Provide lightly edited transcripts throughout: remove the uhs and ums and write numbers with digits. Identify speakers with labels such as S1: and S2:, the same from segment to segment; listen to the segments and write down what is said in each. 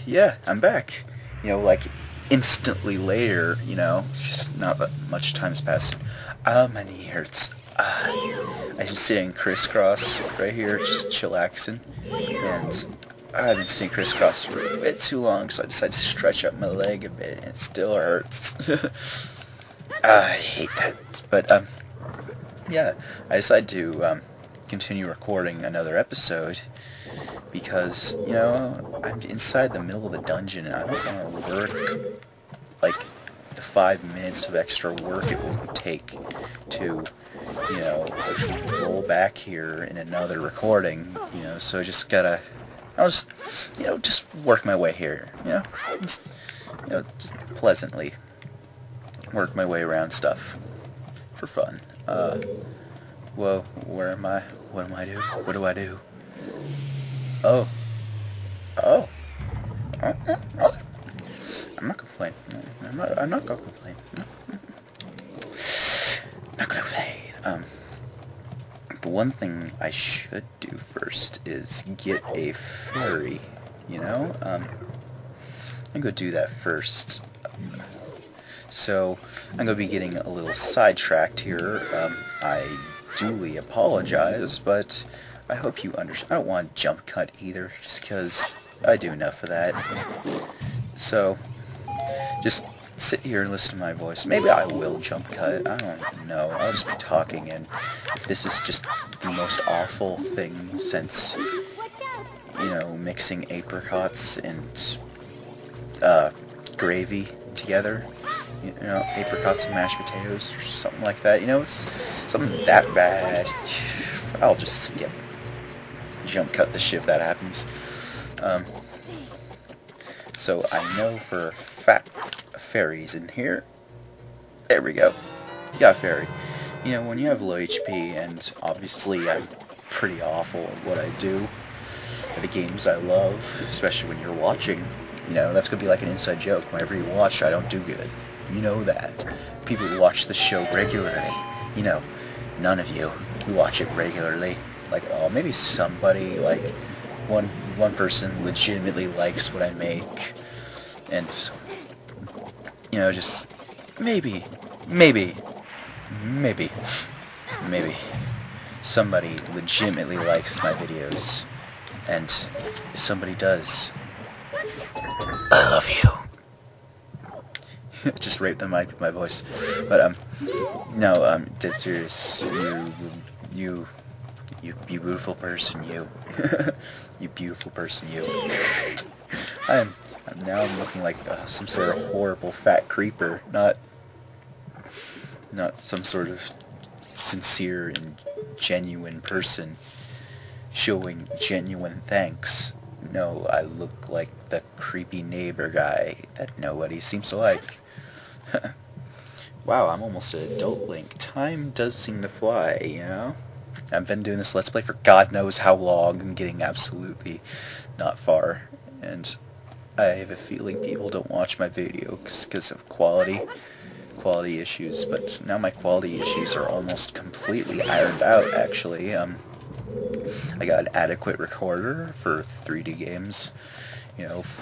S1: Yeah, I'm back. Like, instantly later, just not that much time's passed. My knee hurts. I'm sitting crisscross right here, just chillaxing, and I've been sitting crisscross for a bit too long, so I decided to stretch out my leg a bit, and it still hurts. I hate that. But, yeah, I decided to, continue recording another episode, because, I'm inside the middle of the dungeon, and I don't want to work, like, the 5 minutes of extra work it will take to, roll back here in another recording, so I just gotta, just work my way here, just pleasantly work my way around stuff for fun. Whoa, where am I? What am I doing? What do I do? Oh. Okay. I'm not complaining. I'm not gonna complain. Not gonna complain. The one thing I should do first is get a fairy, I'm gonna do that first. So, I'm going to be getting a little sidetracked here. I duly apologize, but I hope you understand. I don't want to jump cut either, just because I do enough of that. So, just sit here and listen to my voice. Maybe I will jump cut. I don't know. I'll just be talking, and if this is just the most awful thing since, mixing apricots and gravy together, apricots and mashed potatoes or something like that, it's something that bad, I'll just jump cut the shit if that happens. So I know for a fact a fairy's in here. There we go. Got a fairy. When you have low HP, and obviously I'm pretty awful at what I do, at the games I love, especially when you're watching, that's gonna be like an inside joke. Whenever you watch, I don't do good. You know that. People who watch the show regularly, none of you who watch it regularly, like, oh, maybe somebody, like, one person legitimately likes what I make, and, just, maybe, somebody legitimately likes my videos, and if somebody does, I love you. Just rape the mic with my voice. But, no, dead serious. You beautiful person, you. You beautiful person, you. I'm looking like some sort of horrible fat creeper, not some sort of sincere and genuine person showing genuine thanks. No, I look like the creepy neighbor guy that nobody seems to like. Wow, I'm almost an adult Link. Time does seem to fly, I've been doing this Let's Play for God knows how long and getting absolutely not far. And I have a feeling people don't watch my videos because of quality issues, but now my quality issues are almost completely ironed out, actually. I got an adequate recorder for 3D games.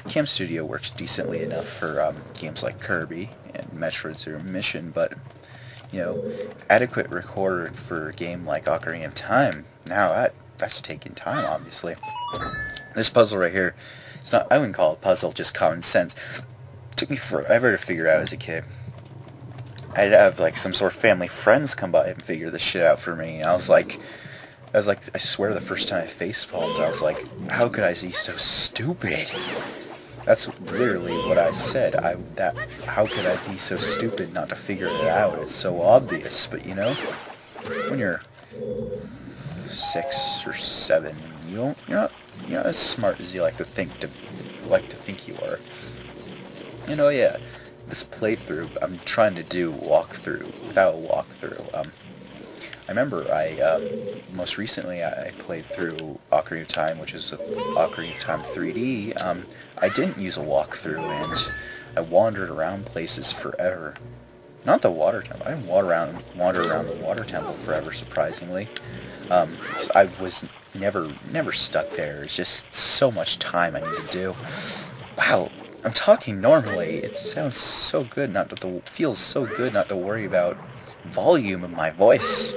S1: Cam Studio works decently enough for games like Kirby and Metroid Zero Mission, but, adequate recorder for a game like Ocarina of Time, now that's taking time, obviously. This puzzle right here, I wouldn't call it a puzzle, just common sense. It took me forever to figure out as a kid. I'd have, like, some sort of family friends come by and figure this shit out for me, and I was like, I swear the first time I facepalmed, I was like, how could I be so stupid? That's literally what I said. How could I be so stupid not to figure it out? It's so obvious, but when you're 6 or 7, you're not as smart as you like to think you are. Yeah. This playthrough, I'm trying to do walkthrough without a walkthrough. I remember most recently I played through Ocarina of Time, which is Ocarina of Time 3D. I didn't use a walkthrough, and I wandered around places forever. Not the water temple. I didn't wander around the water temple forever, surprisingly. 'Cause I was never stuck there. It's just so much time I need to do. Wow, I'm talking normally. It sounds so good feels so good not to worry about volume of my voice.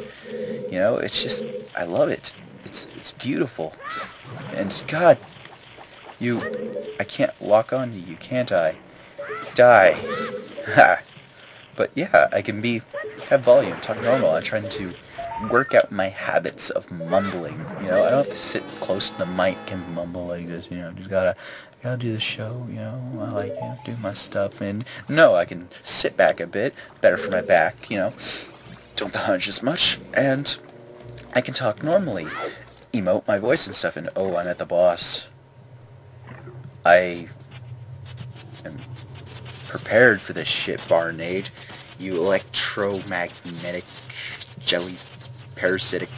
S1: You know, it's just, I love it. It's beautiful. And God, I can't lock onto you, can't I? Die. Ha. But yeah, I can have volume, talk normal. I'm trying to work out my habits of mumbling. You know, I don't have to sit close to the mic and mumble like this. You know, just gotta do the show. You know, I like do my stuff. And no, I can sit back a bit, better for my back. You know, don't hunch as much, and I can talk normally, emote my voice and stuff. And oh, I'm at the boss. I am prepared for this shit, Barnade. You electromagnetic parasitic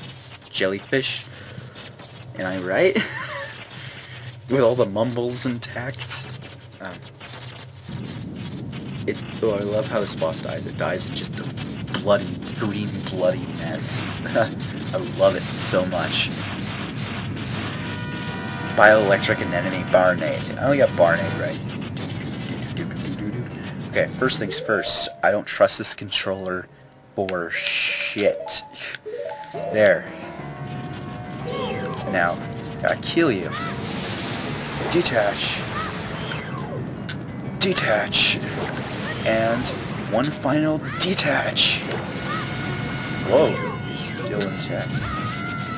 S1: jellyfish. Am I right? With all the mumbles intact. I love how this boss dies. It dies in just a green bloody mess. I love it so much. Bioelectric anemone Barnade. I only got Barnade right. Okay, first things first. I don't trust this controller for shit. There. Now, gotta kill you. Detach. Detach. And one final detach. Whoa, it's still intact.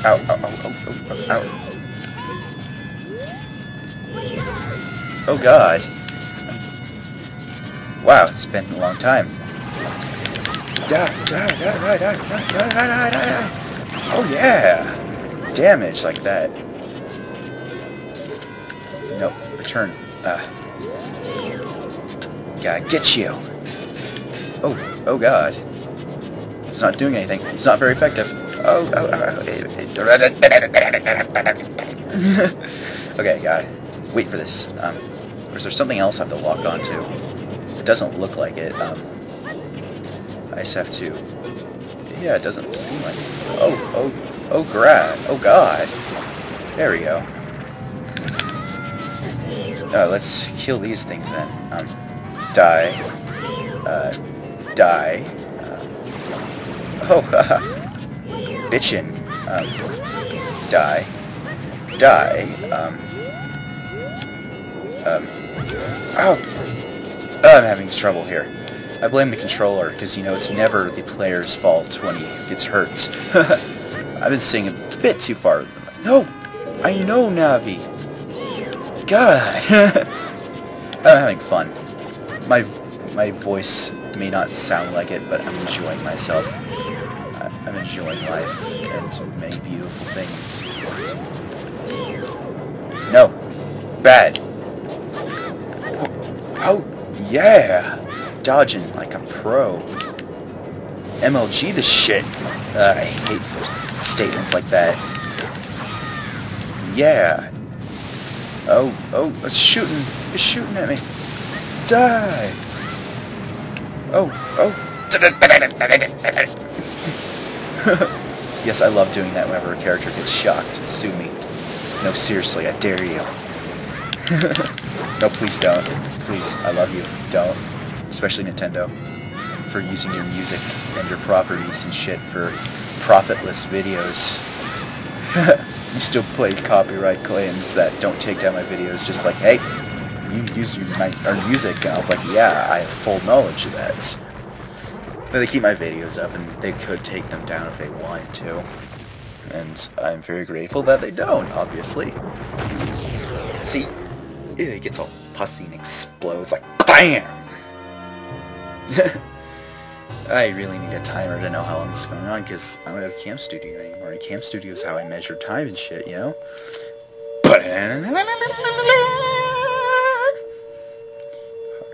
S1: Ow, ow, ow, ow, ow, ow. Oh God. Wow, it's been a long time. Die, die, die, die, die, die, die, die, die. Oh yeah! Damage like that. Nope, return. Gotta get you. Oh God. It's not doing anything. It's not very effective. Okay, got it. Wait for this. Or is there something else I have to lock onto? It doesn't look like it. I just have to... Yeah, it doesn't seem like it. Oh God. There we go. Let's kill these things then. Die. Die. Bitchin'. Die. Die. I'm having trouble here. I blame the controller, because, you know, it's never the player's fault when he gets hurt. I've been seeing a bit too far. No! I know, Navi! God! I'm having fun. My voice may not sound like it, but I'm enjoying myself. I'm enjoying life and many beautiful things. No! Bad! Oh, yeah! Dodging like a pro. MLG the shit. I hate statements like that. Yeah. Oh, it's shooting. It's shooting at me. Die! Oh. Yes, I love doing that whenever a character gets shocked. Sue me. No, seriously, I dare you. No, please don't. Please, I love you. Don't. Especially Nintendo. For using your music and your properties and shit for profitless videos. You still play copyright claims that don't take down my videos, just like, hey, you use our music, and I was like, yeah, I have full knowledge of that. But they keep my videos up, and they could take them down if they wanted to. And I'm very grateful that they don't, obviously. See, it gets all pussy and explodes like BAM! I really need a timer to know how long this is going on, because I don't have a Camp Studio anymore. And Camp Studio is how I measure time and shit, you know?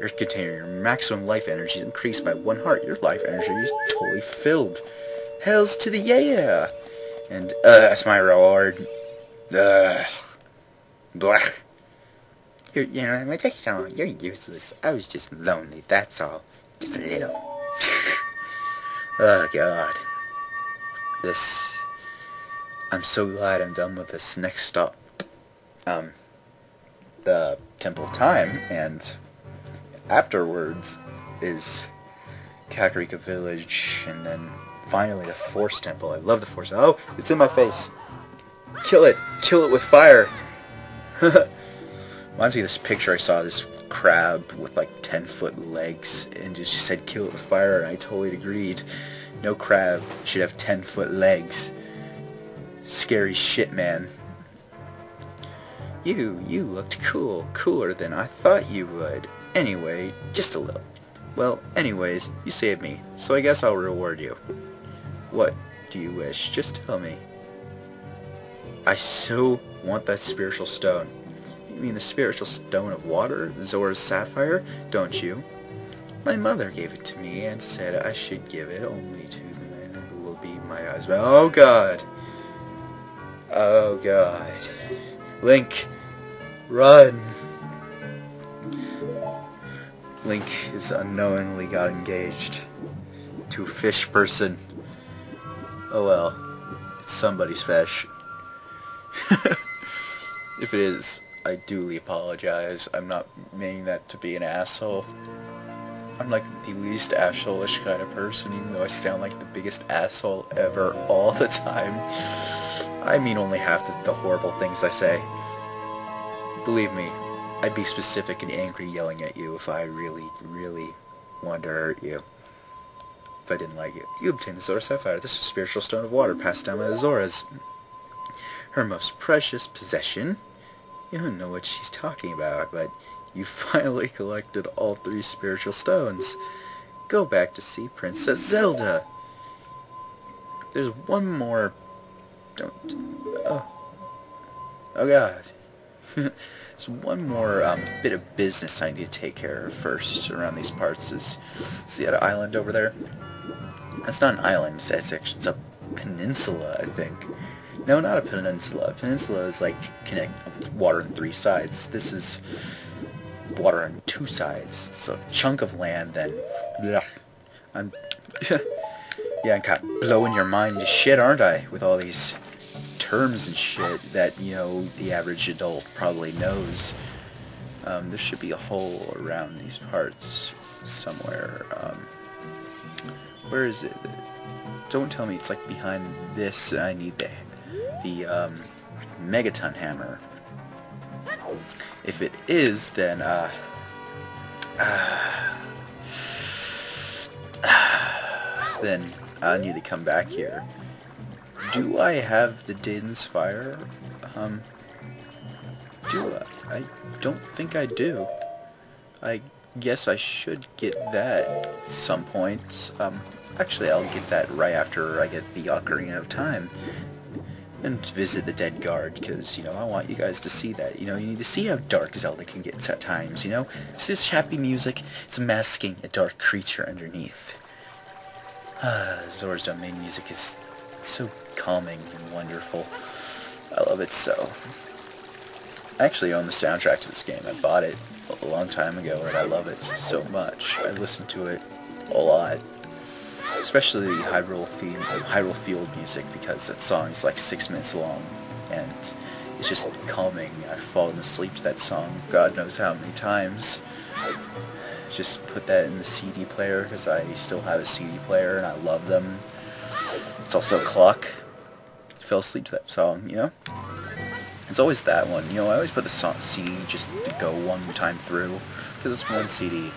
S1: Earth container, your maximum life energy is increased by 1 heart. Your life energy is totally filled. Hells to the yeah! And, that's my reward. Blah. You know, I'm gonna take you so long. You're useless. I was just lonely, that's all. Just a little. Oh god. This... I'm so glad I'm done with this. Next stop. The Temple of Time, and afterwards is Kakariko Village, and then finally the Force Temple. I love the Force. Oh, it's in my face. Kill it. Kill it with fire. Reminds me of this picture I saw, this crab with like 10-foot legs, and just said kill it with fire, and I totally agreed. No crab should have 10-foot legs. Scary shit, man. You looked cool. Cooler than I thought you would. Anyway, just a little. Well, anyways, you saved me, so I guess I'll reward you. What do you wish? Just tell me. I so want that spiritual stone. You mean the spiritual stone of water? Zora's sapphire? Don't you? My mother gave it to me and said I should give it only to the man who will be my husband. Oh god. Oh god. Link, run! Link has unknowingly got engaged to a fish person. Oh well, it's somebody's fish. If it is, I duly apologize. I'm not meaning that to be an asshole. I'm like the least asshole-ish kind of person, even though I sound like the biggest asshole ever all the time. I mean only half the horrible things I say. Believe me, I'd be specific and angry yelling at you if I really, really wanted to hurt you. If I didn't like you. You obtained the Zora Sapphire. This is a spiritual stone of water passed down by the Zoras. Her most precious possession. You don't know what she's talking about, but you finally collected all 3 spiritual stones. Go back to see Princess Zelda. There's one more... Don't... Oh god. There's one more bit of business I need to take care of first around these parts. See that island over there? That's not an island. It's a peninsula, I think. No, not a peninsula. A peninsula is like connect water on 3 sides. This is water on 2 sides. It's a chunk of land that... I'm... yeah, I'm kind of blowing your mind to shit, aren't I? With all these terms and shit that, you know, the average adult probably knows. There should be a hole around these parts somewhere. Where is it? Don't tell me it's like behind this and I need the Megaton hammer. If it is, then then I need to come back here. Do I have the Din's Fire? Do I? I don't think I do. I guess I should get that at some point. Actually, I'll get that right after I get the Ocarina of Time. And visit the Dead Guard, because, you know, I want you guys to see that. You know, you need to see how dark Zelda can get at times, you know? It's just happy music. It's masking a dark creature underneath. Zora's domain music is so calming and wonderful. I love it so. I actually own the soundtrack to this game. I bought it a long time ago, and I love it so much. I listen to it a lot. Especially Hyrule Field music, because that song is like 6 minutes long, and it's just calming. I've fallen asleep to that song God knows how many times. Just put that in the CD player, because I still have a CD player, and I love them. It's also a clock. I fell asleep to that song, you know? It's always that one, you know, I always put the CD just to go one time through, because it's one CD,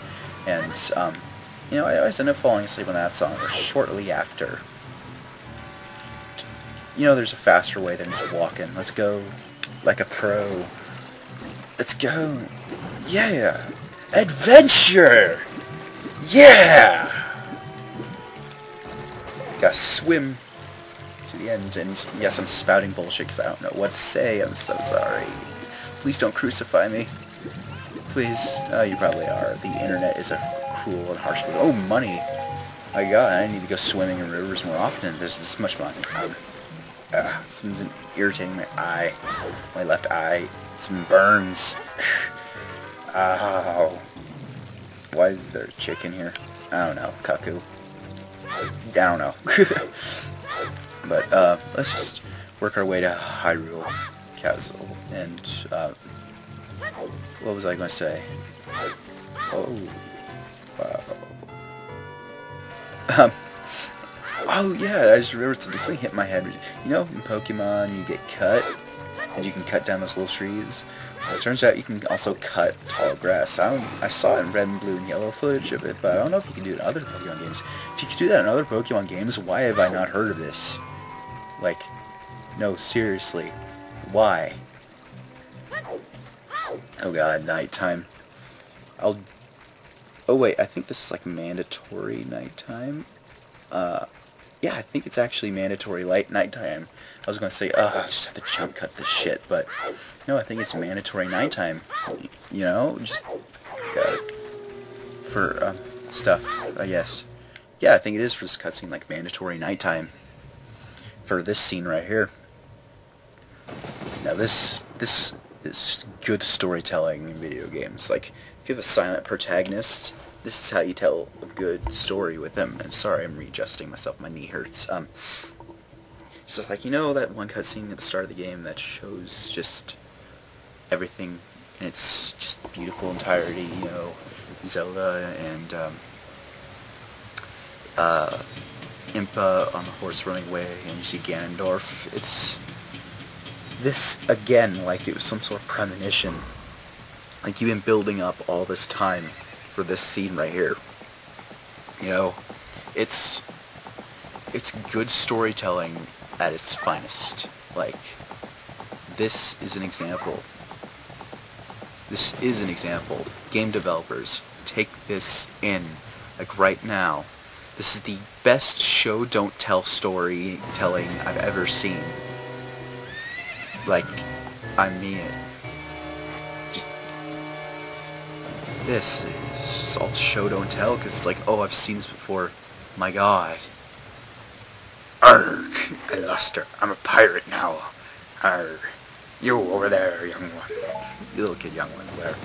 S1: and, you know, I always end up falling asleep on that song, or shortly after. You know, there's a faster way than just walking. Let's go like a pro. Let's go. Yeah! Adventure! Yeah! Gotta swim to the end, and yes, I'm spouting bullshit because I don't know what to say. I'm so sorry. Please don't crucify me. Please. Oh, you probably are. The internet is a cruel and harsh... Oh, money! My god, I need to go swimming in rivers more often. There's this much money. Something's irritating my eye. My left eye. Some burns. Ow. Why is there a chicken here? I don't know. Cuckoo. don't know. But let's just work our way to Hyrule Castle. And what was I going to say? Oh, wow. Oh yeah, I just remembered something. This thing hit my head. You know, in Pokemon, you get cut, and you can cut down those little trees. Well, it turns out you can also cut tall grass. I saw it in red and blue and yellow footage of it, but I don't know if you can do it in other Pokemon games. If you can do that in other Pokemon games, why have I not heard of this? Like, no, seriously, why? Oh god, nighttime. Oh wait, I think this is like mandatory nighttime. Yeah, I think it's actually mandatory nighttime. I was gonna say, I just have to jump cut this shit, but no, I think it's mandatory nighttime. You know, just for stuff, I guess. Yeah, I think it is for this cutscene, like mandatory nighttime for this scene right here. Now this is good storytelling in video games. Like, if you have a silent protagonist, this is how you tell a good story with them. I'm sorry, I'm readjusting myself. My knee hurts. So like, you know that one cutscene at the start of the game that shows just everything in its just beautiful entirety. You know, Zelda and Impa on the horse running away, and you see Ganondorf. It's this again, like it was some sort of premonition. Like you've been building up all this time for this scene right here. You know, it's good storytelling at its finest. Like, this is an example. This is an example. Game developers, take this in. Like right now, this is the best show don't tell storytelling I've ever seen. Like, I mean it. This is just all show don't tell, because it's like, oh, I've seen this before. My god. Arrgh, I lost her. I'm a pirate now. Arrgh. You over there, young one. You little kid, young one, there.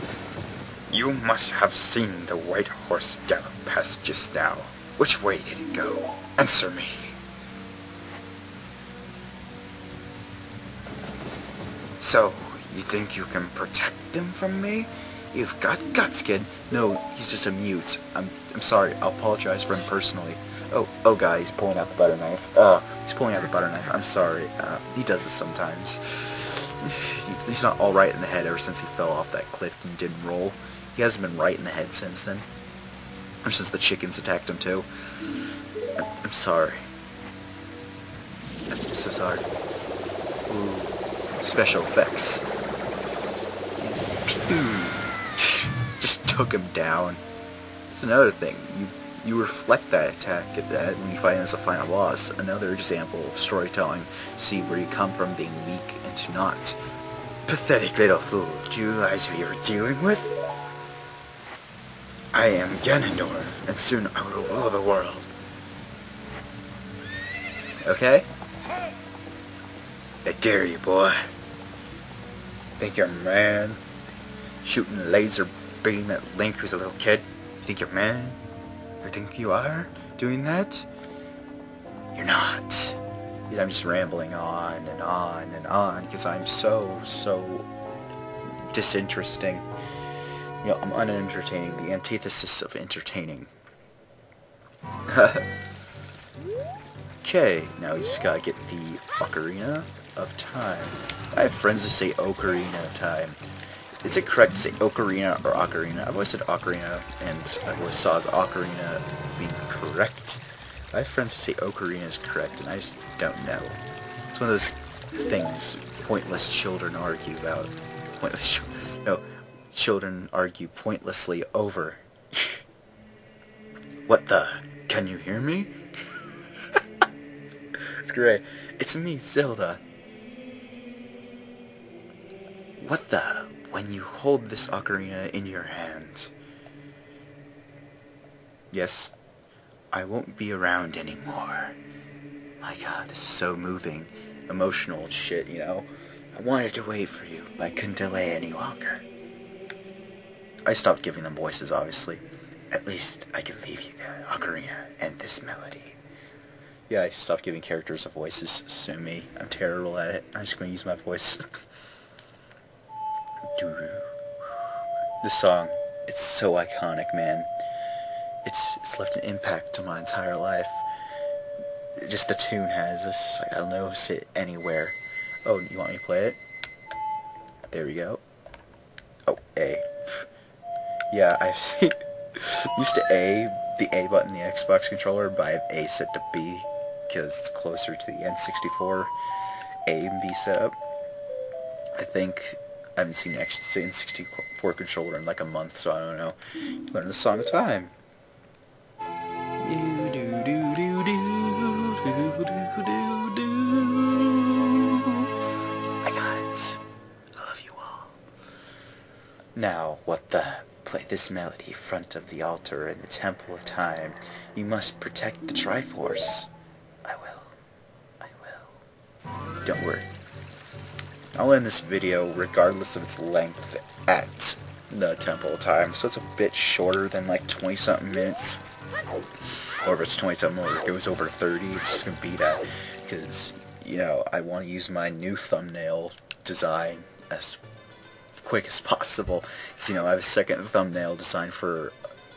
S1: You must have seen the white horse gallop past just now. Which way did it go? Answer me. So, you think you can protect them from me? You've got guts, kid. No, he's just a mute. I'm sorry. I'll apologize for him personally. Oh god, he's pulling out the butter knife. He's pulling out the butter knife. I'm sorry. He does this sometimes. He's not all right in the head ever since he fell off that cliff and didn't roll. He hasn't been right in the head since then. Or since the chickens attacked him too. I'm sorry. I'm so sorry. Ooh. Special effects. Just took him down. That's another thing. You reflect that attack at that when you fight him as a final boss. Another example of storytelling. See where you come from being weak and to not. Pathetic little fool. Do you realize who you're dealing with? I am Ganondorf, and soon I will rule the world. Okay? I dare you, boy. Think you're a man? Shooting a laser beam at Link who's a little kid? You think you're a man? You think you are doing that? You're not. I'm just rambling on and on and on because I'm so disinteresting. You know, I'm unentertaining, the antithesis of entertaining. Okay, now we just gotta get the Ocarina of Time. I have friends who say Ocarina of Time. Is it correct to say Ocarina or Ocarina? I've always said Ocarina, and I've always saw as Ocarina being correct. I have friends who say Ocarina is correct, and I just don't know. It's one of those things pointless children argue about. Children argue pointlessly over. What the? Can you hear me? It's great. It's me, Zelda. What the? When you hold this ocarina in your hand. Yes, I won't be around anymore. My god, this is so moving. Emotional and shit, you know? I wanted to wait for you, but I couldn't delay any longer. I stopped giving them voices, obviously. At least I can leave you the ocarina and this melody. Yeah, I stopped giving characters a voices. Sue me. I'm terrible at it. I'm just going to use my voice. This song, it's so iconic, man. It's left an impact on my entire life. Just the tune has this. Like, I'll notice it anywhere. Oh, you want me to play it? There we go. Oh, A. Yeah, I used to the A button, the Xbox controller, but I have A set to B because it's closer to the N64 A and B setup. I think I haven't seen an N64 controller in like a month, so I don't know. Learn the song of time. I got it. I love you all. Now, what the? Play this melody front of the altar in the Temple of Time. You must protect the Triforce. I will. I will. Don't worry. I'll end this video, regardless of its length, at the Temple of Time, so it's a bit shorter than like 20-something minutes. Or if it's 20-something or it goes over 30, it's just going to be that. Because, you know, I want to use my new thumbnail design as quick as possible. Because, you know, I have a second thumbnail design for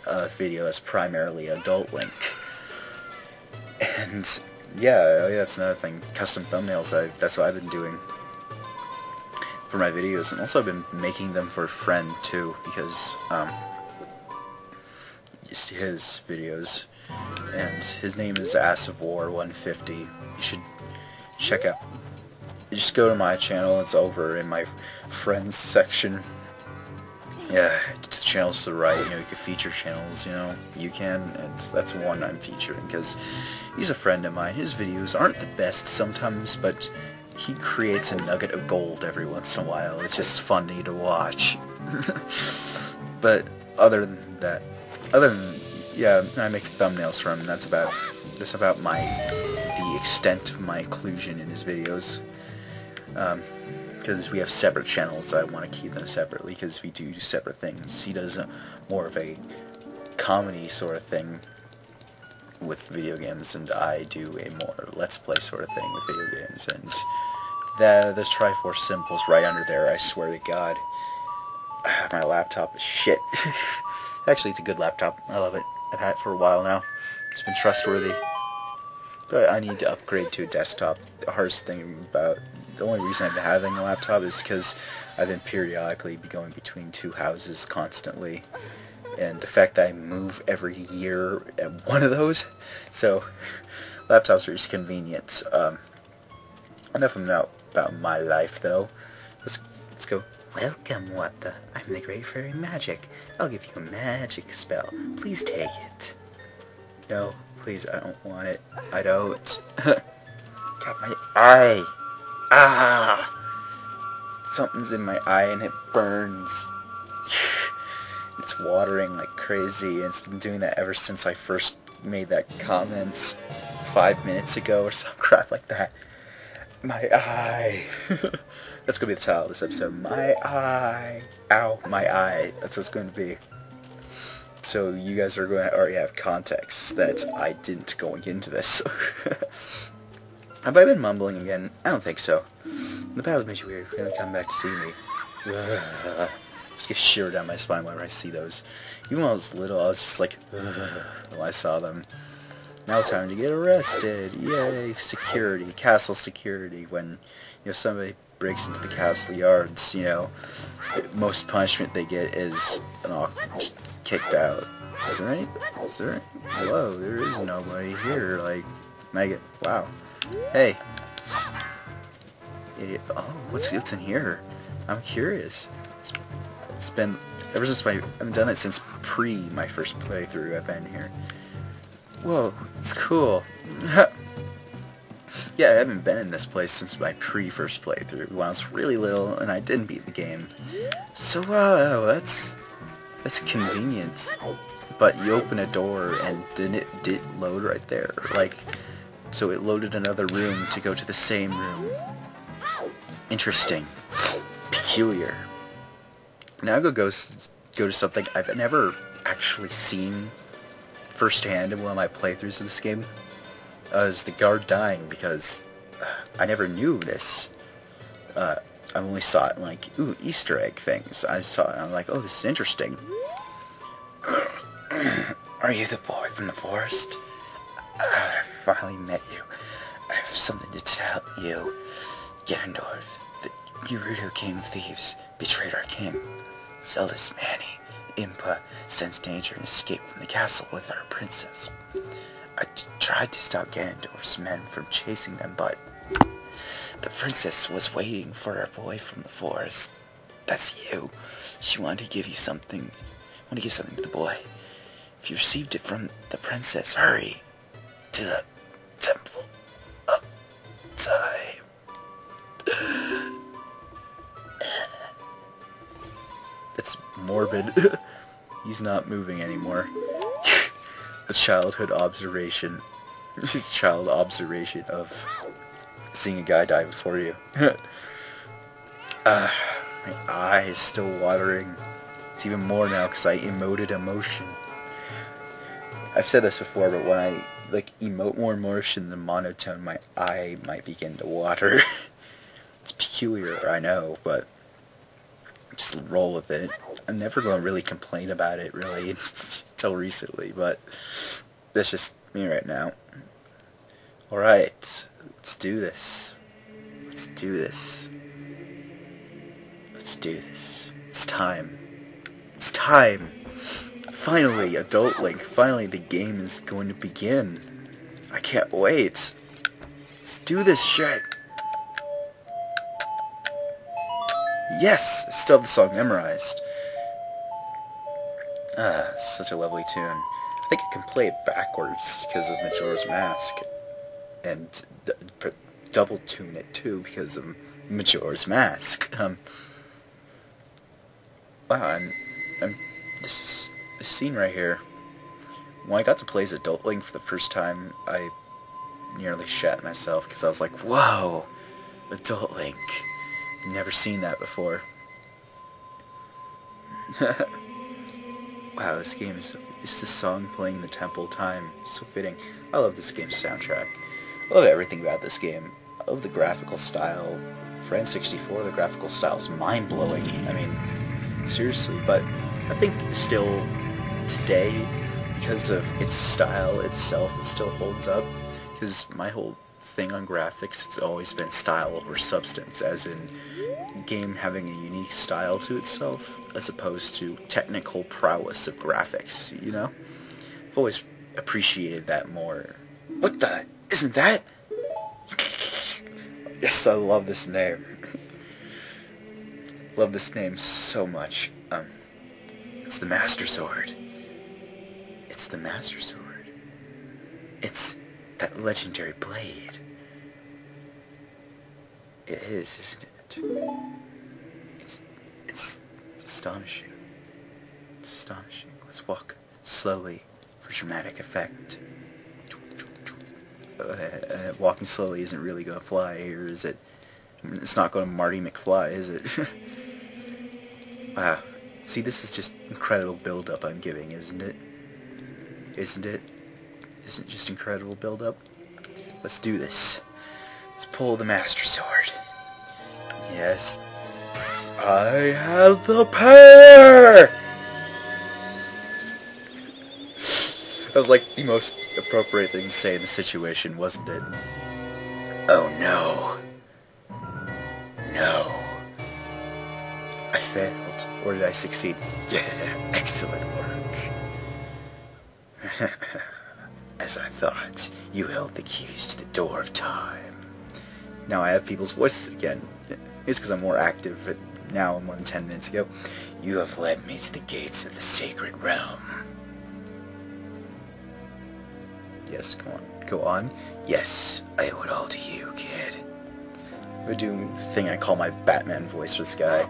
S1: a video that's primarily adult link. And, yeah, that's another thing. Custom thumbnails, that's what I've been doing for my videos. And also I've been making them for a friend, too. Because, his videos, and his name is Asavor150. You should check out. Just go to my channel. It's over in my friends section. Yeah, the channels to the right. You know, you can feature channels. You know, you can, and that's one I'm featuring because he's a friend of mine. His videos aren't the best sometimes, but he creates a nugget of gold every once in a while. It's just funny to watch. But other than that. Yeah, I make thumbnails for him, and that's about the extent of my inclusion in his videos. Because we have separate channels, I want to keep them separately, because we do separate things. He does more of a comedy sort of thing with video games, and I do a more Let's Play sort of thing with video games, and there's Triforce symbols right under there, I swear to God. My laptop is shit. Actually, it's a good laptop. I love it. I've had it for a while now. It's been trustworthy. But I need to upgrade to a desktop. The hardest thing about... The only reason I've been having a laptop is because I've been periodically going between two houses constantly. And the fact that I move every year at one of those. So, laptops are just convenient. Enough about my life, though. Let's go. Welcome, what the? I'm the Great Fairy Magic. I'll give you a magic spell. Please take it. No, please, I don't want it. I don't. Got my eye. Ah! Something's in my eye and it burns. It's watering like crazy, and it's been doing that ever since I first made that comment 5 minutes ago or some crap like that. My eye. That's going to be the title of this episode. My eye. Ow, my eye. That's what it's going to be. So you guys are going to already have context that I didn't going into this. Have I been mumbling again? I don't think so. The battle makes you weird. You're going to come back to see me. Just get shiver down my spine whenever I see those. Even when I was little, I was just like, when I saw them. Now time to get arrested. Yay, security, castle security. When, you know, somebody breaks into the castle yards, you know, the most punishment they get is just kicked out. Is there any? Hello, there is nobody here. Like, Megan. Wow. Hey. Idiot. Oh, what's in here? I'm curious. It's been ever since I've done it since my first playthrough. I've been here. Whoa, it's cool. Yeah, I haven't been in this place since my first playthrough when I was really little and I didn't beat the game. So, that's convenient. But you open a door and it did load right there. Like, so it loaded another room to go to the same room. Interesting. Peculiar. Now I'll go to something I've never actually seen firsthand in one of my playthroughs of this game. Is the guard dying because I never knew this. I only saw it in, like, ooh, Easter egg things. I saw it and I'm like, oh, this is interesting. Are you the boy from the forest? I finally met you. I have something to tell you. Ganondorf, the Hyrule King of Thieves, betrayed our king. Zelda's Manny, Impa, sensed danger and escaped from the castle with our princess. I tried to stop Ganondorf's men from chasing them, but the princess was waiting for our boy from the forest. That's you. She wanted to give you something. Want to give something to the boy. If you received it from the princess, hurry to the temple of time. It's morbid. He's not moving anymore. A childhood observation. This is child observation of seeing a guy die before you. My eye is still watering. It's even more now because I emoted emotion. I've said this before, but when I like emote more emotion than monotone, my eye might begin to water. It's peculiar, I know, but just roll with it. I'm never going to really complain about it, really, until recently, but that's just me right now. Alright, let's do this. Let's do this. Let's do this. It's time. It's time! Finally, Adult Link. Finally, the game is going to begin. I can't wait. Let's do this shit. Yes! I still have the song memorized. Such a lovely tune. I think I can play it backwards because of Majora's Mask. And double tune it too because of Majora's Mask. Wow, this scene right here. When I got to play as Adult Link for the first time, I nearly shat myself because I was like, whoa, Adult Link. Never seen that before. Wow, this game is the song playing in the temple time. So fitting. I love this game's soundtrack. I love everything about this game. I love the graphical style. For N64, the graphical style is mind-blowing. I mean, seriously, but I think still today, because of its style itself, it still holds up. Because my whole thing on graphics, it's always been style over substance, as in game having a unique style to itself, as opposed to technical prowess of graphics, you know? I've always appreciated that more. What the? Isn't that? Yes, I love this name. Love this name so much. It's the Master Sword. It's the Master Sword. It's that legendary blade. It is, isn't it? It's astonishing. It's astonishing. Let's walk slowly for dramatic effect. Walking slowly isn't really going to fly here, is it? It's not going to Marty McFly, is it? Wow. See, this is just incredible build-up I'm giving, isn't it? Isn't it? Isn't it just incredible build-up? Let's do this. Let's pull the Master Sword. Yes. I have the power! That was like the most appropriate thing to say in the situation, wasn't it? Oh no. No. I failed. Or did I succeed? Yeah, excellent work. As I thought, you held the keys to the door of time. Now I have people's voices again. It's because I'm more active now more than 10 minutes ago. You have led me to the gates of the sacred realm. Yes, go on. Go on. Yes, I owe it all to you, kid. I'm doing the thing I call my Batman voice for this guy.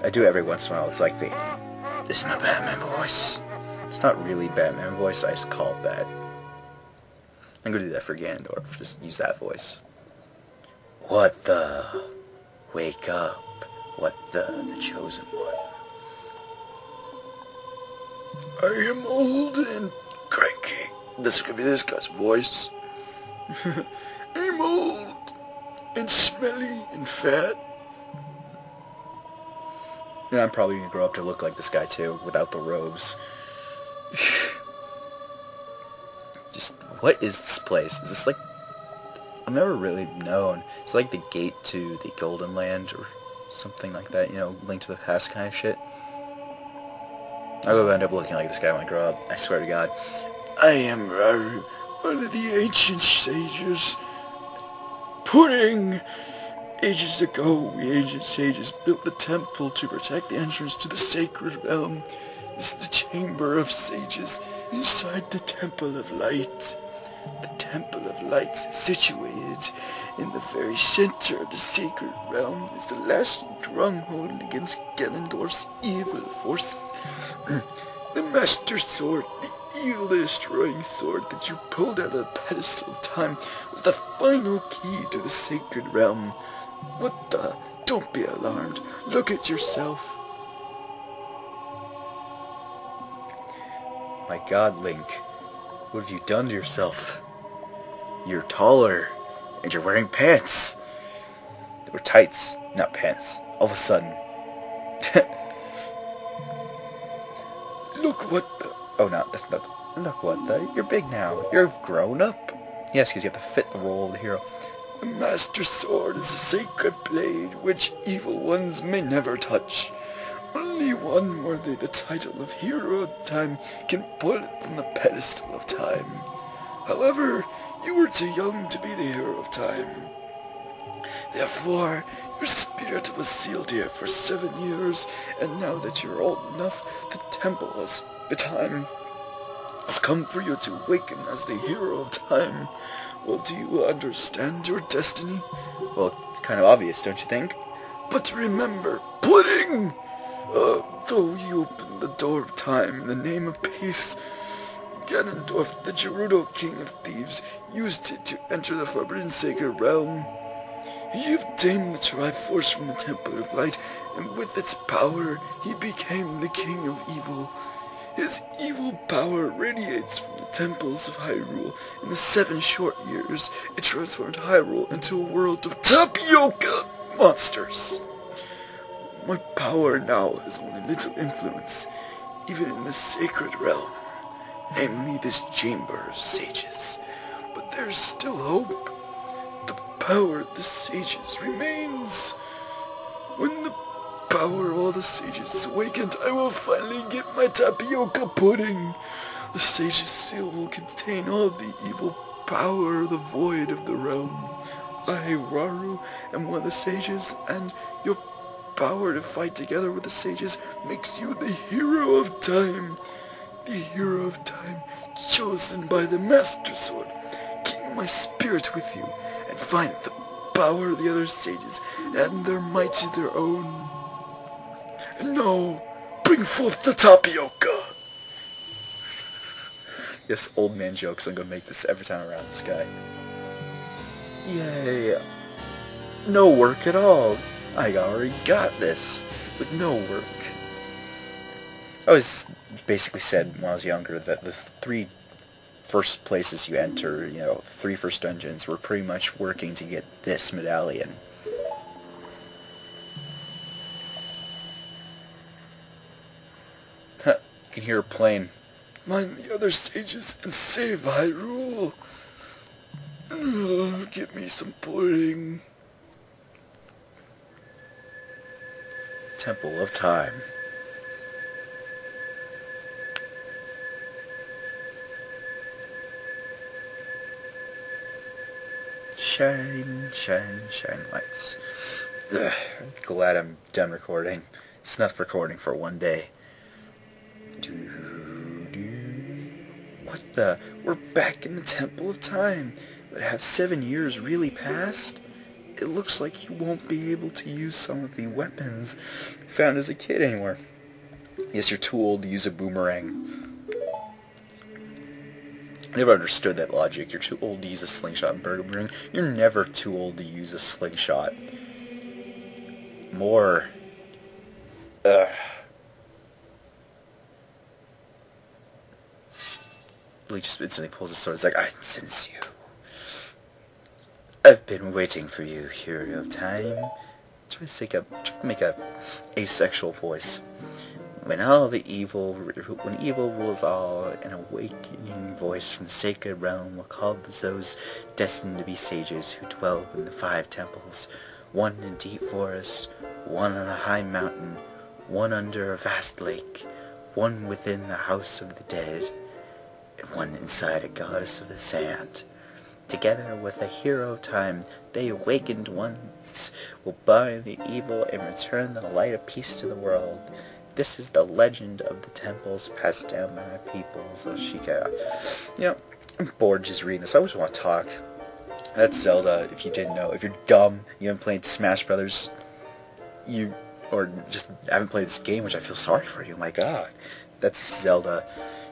S1: I do it every once in a while. It's like this is my Batman voice. It's not really Batman voice, I just call it that. I'm gonna do that for Ganondorf. Just use that voice. What the? Wake up. What the chosen one? I am old and cranky. This could be this guy's voice. I'm old and smelly and fat. And I'm probably gonna grow up to look like this guy too, without the robes. Just, what is this place? Is this like... I've never really known. It's like the gate to the Golden Land or something like that, you know, Link to the Past kind of shit. I'll end up looking like this guy when I grow up, I swear to God. I am Hyrule, one of the ancient sages. Pudding! Ages ago, we ancient sages built the temple to protect the entrance to the sacred realm. This is the chamber of sages inside the Temple of Light. The Temple of Light, situated in the very center of the sacred realm, is the last stronghold against Ganondorf's evil force. The Master Sword, the evil-destroying sword that you pulled out of the pedestal of time, was the final key to the sacred realm. What the? Don't be alarmed. Look at yourself. My God, Link. What have you done to yourself? You're taller, and you're wearing pants. Or tights, not pants. All of a sudden. Look what the... Oh, no, that's not... Look what the... You're big now. You're grown up. Yes, because you have to fit the role of the hero. The Master Sword is a sacred blade which evil ones may never touch. Only one worthy the title of Hero of Time can pull it from the pedestal of time. However, you were too young to be the Hero of Time. Therefore, your spirit was sealed here for 7 years, and now that you're old enough, the time has come for you to awaken as the Hero of Time. Well, do you understand your destiny? Well, it's kind of obvious, don't you think? But remember, Pudding! Though you opened the door of time in the name of peace, Ganondorf, the Gerudo King of Thieves, used it to enter the Forbidden Sacred Realm. He obtained the Triforce from the Temple of Light, and with its power, he became the King of Evil. His evil power radiates from the temples of Hyrule. In the 7 short years, it transformed Hyrule into a world of Tapioca monsters. My power now has only little influence, even in the sacred realm, namely this chamber of sages. But there's still hope. The power of the sages remains. When the power of all the sages is awakened, I will finally get my tapioca pudding. The sage's seal will contain all the evil power of the void of the realm. I, Raru, am one of the sages, and your power to fight together with the sages makes you the Hero of Time. The Hero of Time, chosen by the Master Sword. Keep my spirit with you, and find the power of the other sages, and their might to their own. And now, bring forth the tapioca! Yes, old man jokes. I'm gonna make this every time around this guy. Yay! No work at all. I already got this with no work. I was basically said when I was younger that the 3 first places you enter, you know, 3 first dungeons, were pretty much working to get this medallion. You can hear a plane. Mind the other sages and save Hyrule. Give me some pudding. Temple of Time. Shine, shine, shine lights. Ugh, I'm glad I'm done recording. Snuff recording for one day. What the? We're back in the Temple of Time. But have 7 years really passed? It looks like you won't be able to use some of the weapons found as a kid anymore. Yes, you're too old to use a boomerang. I never understood that logic. You're too old to use a slingshot and boomerang. You're never too old to use a slingshot. More. Ugh. He just instantly pulls his sword. It's like, I sense you. I've been waiting for you, hero of time. Try to make a asexual voice. When evil rules all, an awakening voice from the sacred realm will call those destined to be sages who dwell in the 5 temples, one in a deep forest, one on a high mountain, one under a vast lake, one within the house of the dead, and one inside a goddess of the sand. Together with a hero of time, they awakened ones will bind the evil and return the light of peace to the world. This is the legend of the temples passed down by my peoples, Ashika. You know, I'm bored just reading this. I just want to talk. That's Zelda, if you didn't know. If you're dumb, you haven't played Smash Brothers, or just haven't played this game, which I feel sorry for you, my god. That's Zelda.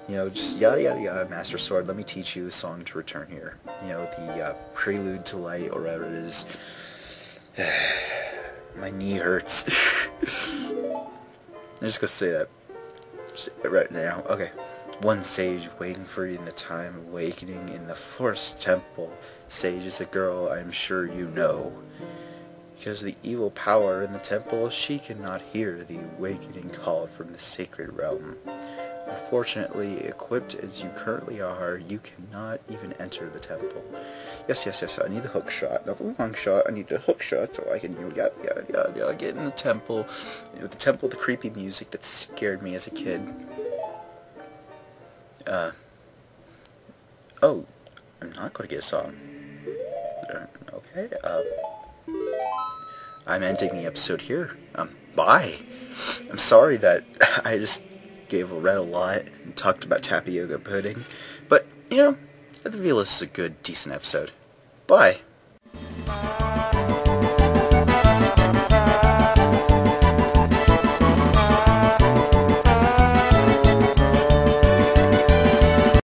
S1: You know, just yada yada yada, Master Sword, let me teach you a song to return here. You know, the Prelude to Light, or whatever it is. My knee hurts. I'm just gonna say that right now. Okay. One sage waiting for you in the time of awakening in the Forest Temple. Sage is a girl I'm sure you know. Because the evil power in the temple, she cannot hear the awakening call from the sacred realm. Unfortunately, equipped as you currently are, you cannot even enter the temple. Yes, I need the hook shot, not the long shot. I need the hook shot so I can, get in the temple. With the temple, the creepy music that scared me as a kid. Oh, I'm not going to get a song. Okay, I'm ending the episode here. Bye. I'm sorry that I just read a lot and talked about tapioca pudding, but, you know, I feel this is a good, decent episode. Bye.